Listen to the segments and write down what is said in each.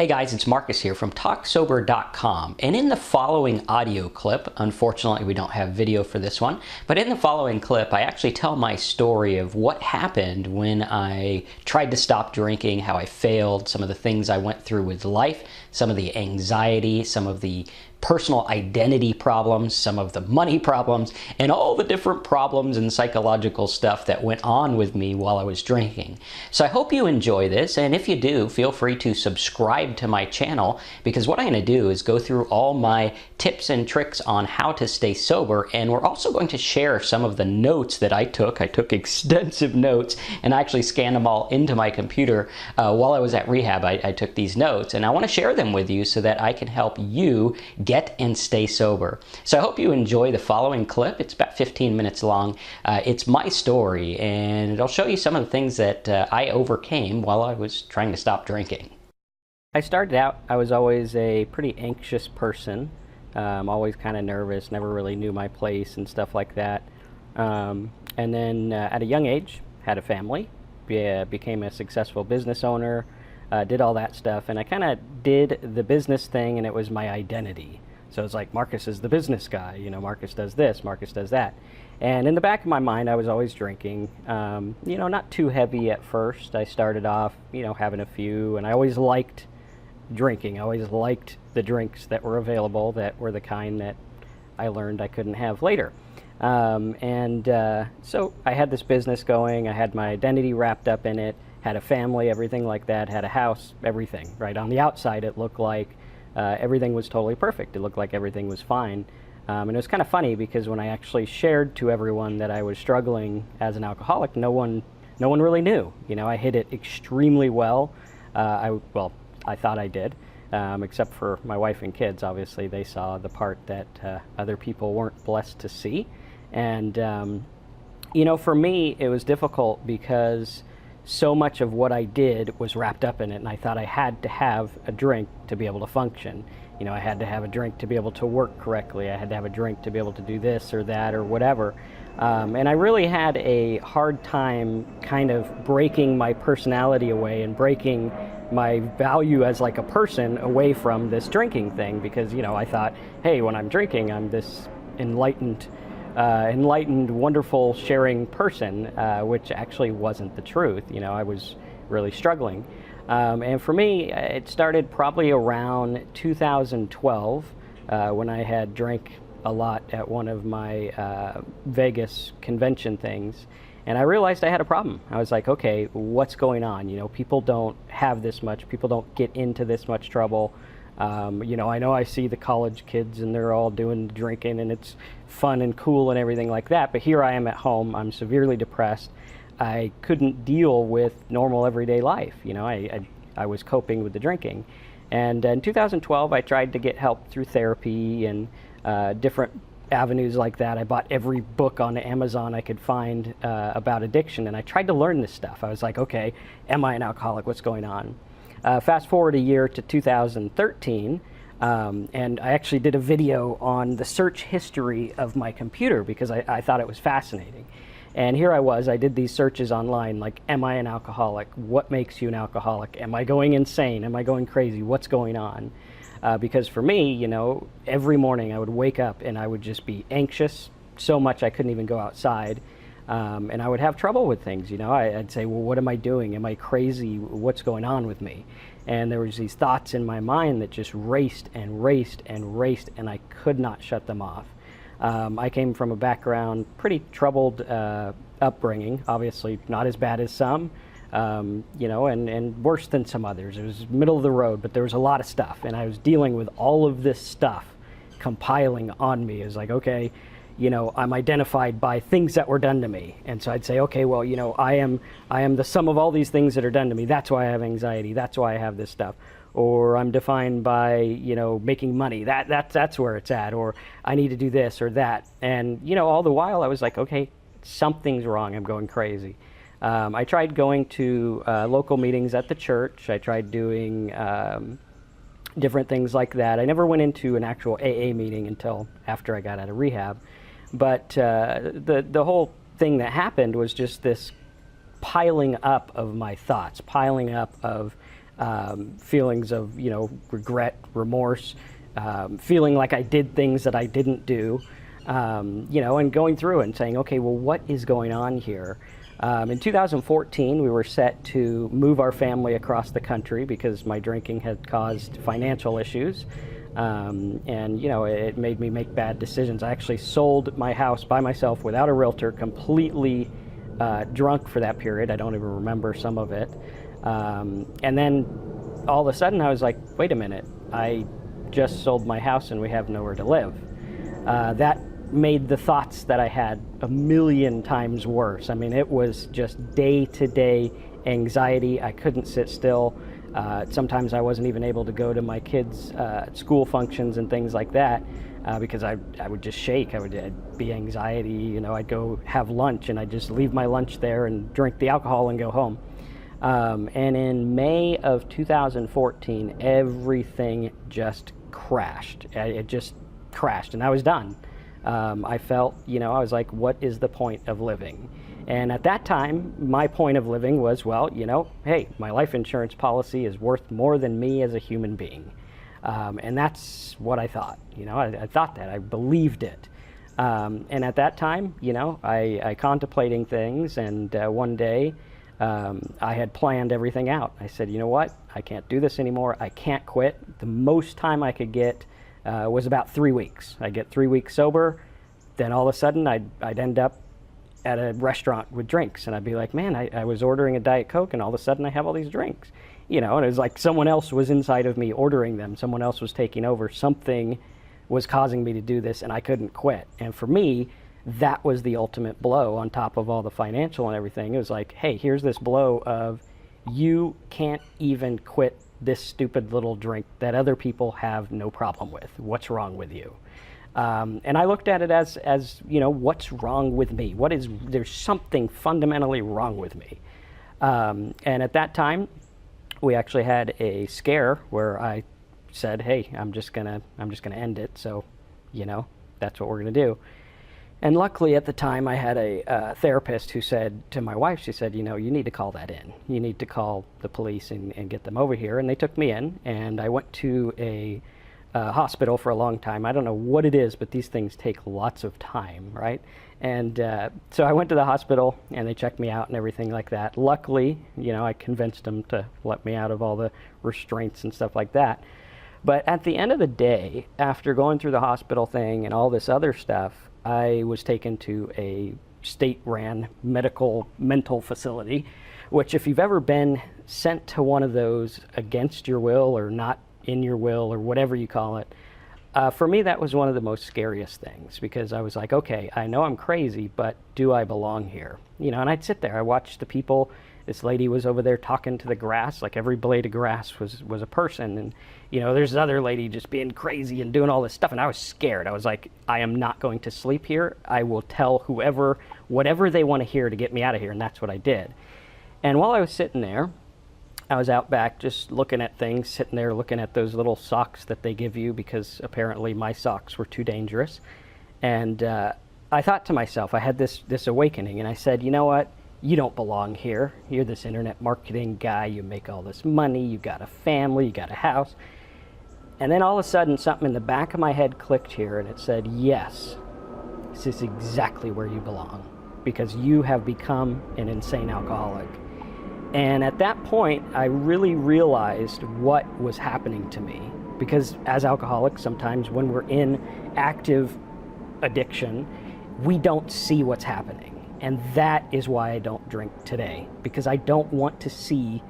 Hey guys, it's Marcus here from TalkSober.com, and in the following audio clip, unfortunately we don't have video for this one, but in the following clip I actually tell my story of what happened when I tried to stop drinking, how I failed, some of the things I went through with life, some of the anxiety, some of the personal identity problems, some of the money problems, and all the different problems and psychological stuff that went on with me while I was drinking. So I hope you enjoy this, and if you do, feel free to subscribe to my channel, because what I'm going to do is go through all my tips and tricks on how to stay sober, and we're also going to share some of the notes that I took. I took extensive notes, and I actually scanned them all into my computer while I was at rehab. I took these notes, and I want to share them with you so that I can help you get and stay sober. So I hope you enjoy the following clip. It's about 15 minutes long. It's my story, and it'll show you some of the things that I overcame while I was trying to stop drinking. I started out, I was always a pretty anxious person, always kind of nervous, never really knew my place and stuff like that. And then at a young age, had a family, became a successful business owner, did all that stuff, and I kind of did the business thing, and it was my identity. So it's like, Marcus is the business guy, you know, Marcus does this, Marcus does that. And in the back of my mind, I was always drinking, you know, not too heavy at first. I started off, you know, having a few, and I always liked drinking. I always liked the drinks that were available, that were the kind that I learned I couldn't have later. So I had this business going, I had my identity wrapped up in it, had a family, everything like that, had a house, everything, right? On the outside, it looked like everything was totally perfect. It looked like everything was fine. And it was kind of funny because when I actually shared to everyone that I was struggling as an alcoholic, no one really knew. You know, I hid it extremely well. I thought I did, except for my wife and kids. Obviously, they saw the part that other people weren't blessed to see. And, you know, for me, it was difficult because so much of what I did was wrapped up in it, and I thought I had to have a drink to be able to function. You know, I had to have a drink to be able to work correctly. I had to have a drink to be able to do this or that or whatever. And I really had a hard time kind of breaking my personality away and breaking my value as like a person away from this drinking thing, because, you know, I thought, hey, when I'm drinking, I'm this enlightened, wonderful, sharing person, which actually wasn't the truth. You know, I was really struggling. And for me, it started probably around 2012 when I had drank a lot at one of my Vegas convention things. And I realized I had a problem. I was like, okay, what's going on? You know, people don't have this much. People don't get into this much trouble. You know I see the college kids and they're all doing drinking and it's fun and cool and everything like that, but here I am at home, I'm severely depressed. I couldn't deal with normal everyday life. You know, I was coping with the drinking. And in 2012 I tried to get help through therapy and different avenues like that. I bought every book on Amazon I could find about addiction, and I tried to learn this stuff. I was like, okay, am I an alcoholic? What's going on? Fast forward a year to 2013, and I actually did a video on the search history of my computer because I thought it was fascinating. And here I did these searches online, like, am I an alcoholic? What makes you an alcoholic? Am I going insane? Am I going crazy? What's going on? Because for me, you know, every morning I would wake up and I would just be anxious so much I couldn't even go outside. And I would have trouble with things, you know. I'd say, well, what am I doing? Am I crazy? What's going on with me? And there was these thoughts in my mind that just raced and raced and raced, and I could not shut them off. I came from a background, pretty troubled upbringing, obviously not as bad as some, you know, and worse than some others. It was middle of the road, but there was a lot of stuff, and I was dealing with all of this stuff compiling on me. It was like, okay, you know, I'm identified by things that were done to me. And so I'd say, okay, well, you know, I am the sum of all these things that are done to me. That's why I have anxiety. That's why I have this stuff. Or I'm defined by, you know, making money. That's where it's at. Or I need to do this or that. And, you know, all the while I was like, okay, something's wrong. I'm going crazy. I tried going to local meetings at the church. I tried doing different things like that. I never went into an actual AA meeting until after I got out of rehab. But the whole thing that happened was just this piling up of my thoughts, piling up of feelings of, regret, remorse, feeling like I did things that I didn't do, and going through and saying, okay, well, what is going on here? In 2014, we were set to move our family across the country because my drinking had caused financial issues. It made me make bad decisions. I actually sold my house by myself without a realtor, completely drunk for that period. I don't even remember some of it. And then all of a sudden I was like, wait a minute, I just sold my house and we have nowhere to live. That made the thoughts that I had a million times worse. I mean, it was just day-to-day anxiety. I couldn't sit still. Sometimes I wasn't even able to go to my kids' school functions and things like that because I would just shake. I'd be anxiety. I'd go have lunch and I'd just leave my lunch there and drink the alcohol and go home. And in May of 2014, everything just crashed. It just crashed, and I was done. I felt, I was like, what is the point of living? And at that time, my point of living was, well, hey, my life insurance policy is worth more than me as a human being. And that's what I thought. I thought that. I believed it. And at that time, I contemplating things, and one day I had planned everything out. I said, you know what? I can't do this anymore. I can't quit. The most time I could get was about 3 weeks. I'd get 3 weeks sober, then all of a sudden I'd end up at a restaurant with drinks, and I'd be like, man, I was ordering a Diet Coke, and all of a sudden I have all these drinks. And it was like someone else was inside of me ordering them. Someone else was taking over. Something was causing me to do this, and I couldn't quit. And for me, that was the ultimate blow on top of all the financial and everything. It was like, hey, here's this blow of you can't even quit this stupid little drink that other people have no problem with. What's wrong with you? And I looked at it as what's wrong with me? There's something fundamentally wrong with me. And at that time, we actually had a scare where I said, hey, I'm just gonna end it. So, that's what we're gonna do. And luckily at the time I had a therapist who said to my wife, she said, you need to call that in. You need to call the police and get them over here. And they took me in, and I went to a hospital for a long time. I don't know what it is, but these things take lots of time, right? And so I went to the hospital, and they checked me out and everything like that. Luckily, I convinced them to let me out of all the restraints and stuff like that. But at the end of the day, after going through the hospital thing and all this other stuff, I was taken to a state-ran mental facility, which if you've ever been sent to one of those against your will or not in your will or whatever you call it, for me that was one of the most scariest things, because I was like, okay, I know I'm crazy, but do I belong here? And I'd sit there, I watched the people. This lady was over there talking to the grass, like every blade of grass was a person. And, there's another lady just being crazy and doing all this stuff. And I was scared. I was like, I am not going to sleep here. I will tell whoever, whatever they want to hear to get me out of here. And that's what I did. And while I was sitting there, I was out back just looking at things, sitting there looking at those little socks that they give you, because apparently my socks were too dangerous. And I thought to myself, I had this awakening, and I said, you know what? You don't belong here. You're this internet marketing guy. You make all this money. You got a family. You got a house. And then all of a sudden, something in the back of my head clicked here, and it said, yes, this is exactly where you belong, because you have become an insane alcoholic. And at that point, I really realized what was happening to me, because as alcoholics, sometimes when we're in active addiction, we don't see what's happening. And that is why I don't drink today, because I don't want to see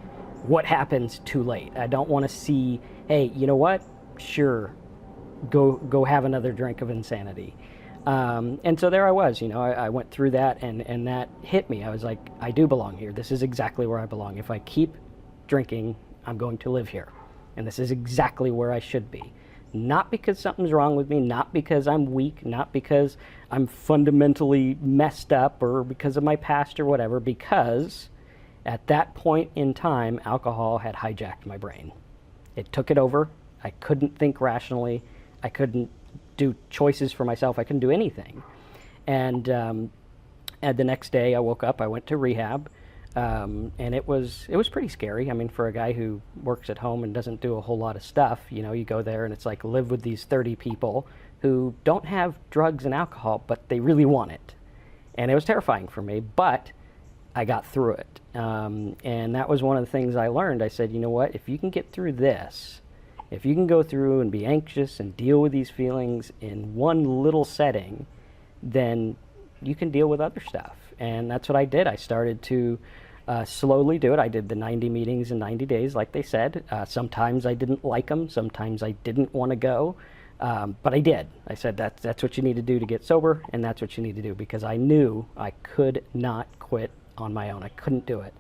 what happens too late. I don't want to see, hey, you know what? Sure, go have another drink of insanity. And so there I was, I went through that, and that hit me. I was like, I do belong here. This is exactly where I belong. If I keep drinking, I'm going to live here. And this is exactly where I should be. Not because something's wrong with me, not because I'm weak, not because I'm fundamentally messed up or because of my past or whatever, because at that point in time, alcohol had hijacked my brain. It took it over. I couldn't think rationally. I couldn't do choices for myself. I couldn't do anything. And the next day I woke up, I went to rehab. And it was pretty scary. I mean, for a guy who works at home and doesn't do a whole lot of stuff, you go there and it's like live with these 30 people who don't have drugs and alcohol, but they really want it. And it was terrifying for me, but I got through it. And that was one of the things I learned. I said, you know what, if you can get through this, if you can go through and be anxious and deal with these feelings in one little setting, then you can deal with other stuff. And that's what I did. I started to slowly do it. I did the 90 meetings in 90 days, like they said. Sometimes I didn't like them. Sometimes I didn't want to go. But I did. I said, that's what you need to do to get sober, and that's what you need to do, because I knew I could not quit on my own. I couldn't do it.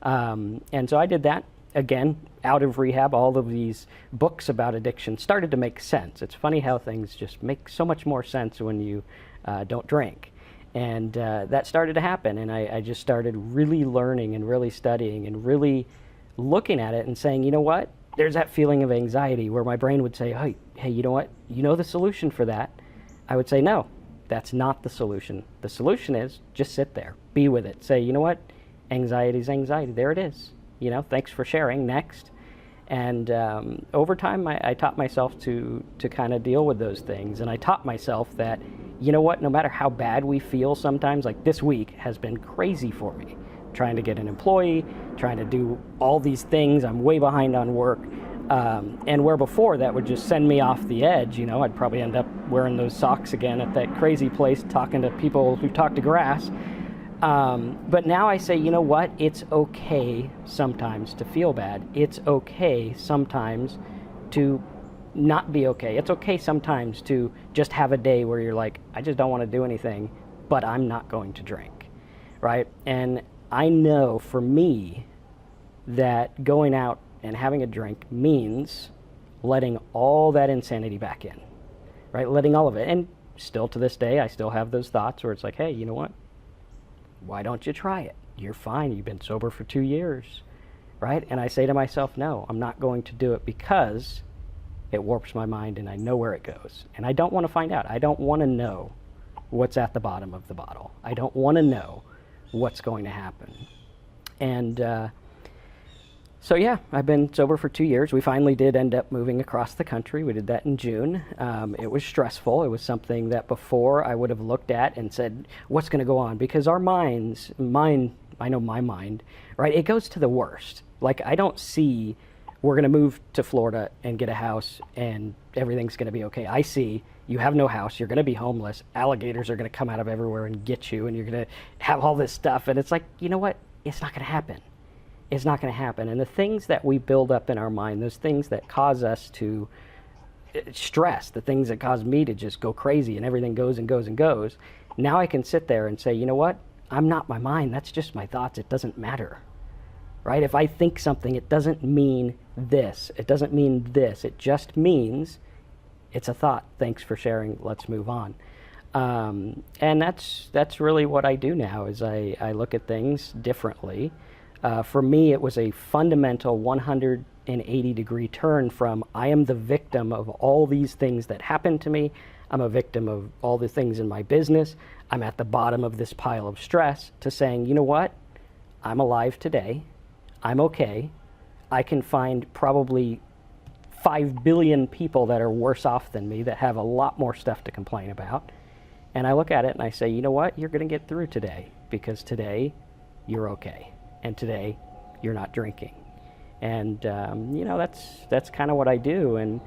And so I did that. Again, out of rehab, all of these books about addiction started to make sense. It's funny how things just make so much more sense when you don't drink. And that started to happen, and I just started really learning and really studying and really looking at it and saying, you know what? There's that feeling of anxiety where my brain would say, hey, you know what? You know the solution for that? I would say, no, that's not the solution. The solution is just sit there, be with it. Say, you know what? Anxiety is anxiety. There it is. Thanks for sharing. Next. And over time, I taught myself to kind of deal with those things. And I taught myself that, you know what? No matter how bad we feel sometimes, like this week has been crazy for me. Trying to get an employee, trying to do all these things. I'm way behind on work. And where before that would just send me off the edge, I'd probably end up wearing those socks again at that crazy place talking to people who talk to grass. But now I say, you know what? It's okay sometimes to feel bad. It's okay sometimes to not be okay. It's okay sometimes to just have a day where you're like, I just don't want to do anything, but I'm not going to drink, right? And I know for me that going out and having a drink means letting all that insanity back in, right? Letting all of it. And still to this day, I still have those thoughts where it's like, hey, you know what? Why don't you try it? You're fine. You've been sober for 2 years, right? And I say to myself, no, I'm not going to do it because it warps my mind and I know where it goes. And I don't want to find out. I don't want to know what's at the bottom of the bottle. I don't want to know what's going to happen. And so yeah, I've been sober for 2 years. We finally did end up moving across the country. We did that in June. It was stressful. It was something that before I would have looked at and said, what's going to go on? Because our mine, I know my mind, right? It goes to the worst. Like, I don't see we're going to move to Florida and get a house and everything's going to be okay. I see you have no house, you're going to be homeless, alligators are going to come out of everywhere and get you, and you're going to have all this stuff. And it's like, you know what? It's not going to happen. It's not going to happen. And the things that we build up in our mind, those things that cause us to stress, the things that cause me to just go crazy and everything goes and goes and goes, now I can sit there and say, you know what? I'm not my mind. That's just my thoughts. It doesn't matter, right? If I think something, it doesn't mean this. It doesn't mean this. It just means it's a thought. Thanks for sharing. Let's move on. And that's really what I do now is I look at things differently. For me, it was a fundamental 180-degree turn from I am the victim of all these things that happened to me. I'm a victim of all the things in my business. I'm at the bottom of this pile of stress, to saying, you know what? I'm alive today. I'm okay. I can find probably 5 billion people that are worse off than me that have a lot more stuff to complain about. And I look at it and I say, you know what? You're going to get through today, because today you're okay. And today you're not drinking. And, that's kind of what I do. And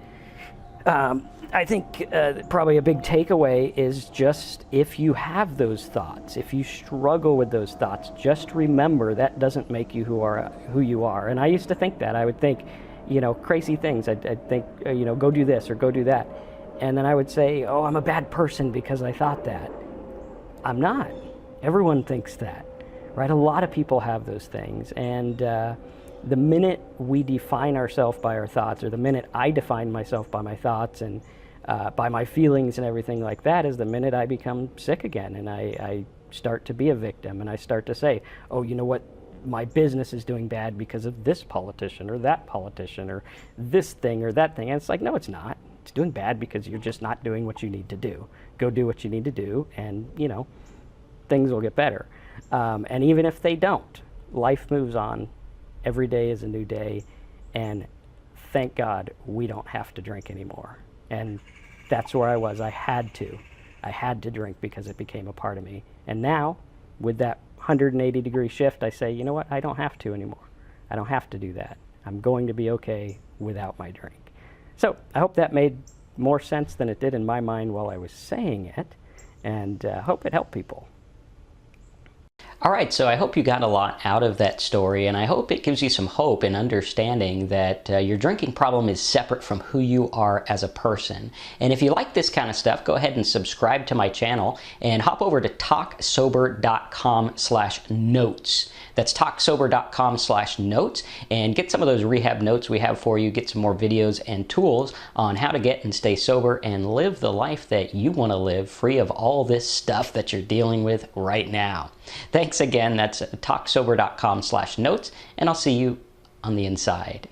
I think probably a big takeaway is just, if you have those thoughts, if you struggle with those thoughts, just remember that doesn't make you who you are. And I used to think that. I would think, crazy things. I'd think, go do this or go do that. And then I would say, oh, I'm a bad person because I thought that. I'm not. Everyone thinks that, right? A lot of people have those things. And the minute we define ourselves by our thoughts, or the minute I define myself by my thoughts and by my feelings and everything like that, is the minute I become sick again. And I start to be a victim, and I start to say, oh, you know what? My business is doing bad because of this politician or that politician or this thing or that thing. And it's like, no, it's not. It's doing bad because you're just not doing what you need to do. Go do what you need to do, and, things will get better. And even if they don't, life moves on. Every day is a new day, and thank God we don't have to drink anymore. And that's where I was. I had to drink because it became a part of me. And now, with that 180-degree shift, I say, you know what? I don't have to anymore. I don't have to do that. I'm going to be okay without my drink. So I hope that made more sense than it did in my mind while I was saying it, and hope it helped people. All right, so I hope you got a lot out of that story, and I hope it gives you some hope in understanding that your drinking problem is separate from who you are as a person. And if you like this kind of stuff, go ahead and subscribe to my channel and hop over to talksober.com/notes. That's talksober.com/notes, and get some of those rehab notes we have for you, get some more videos and tools on how to get and stay sober and live the life that you want to live, free of all this stuff that you're dealing with right now. Thanks again. That's talksober.com/notes, and I'll see you on the inside.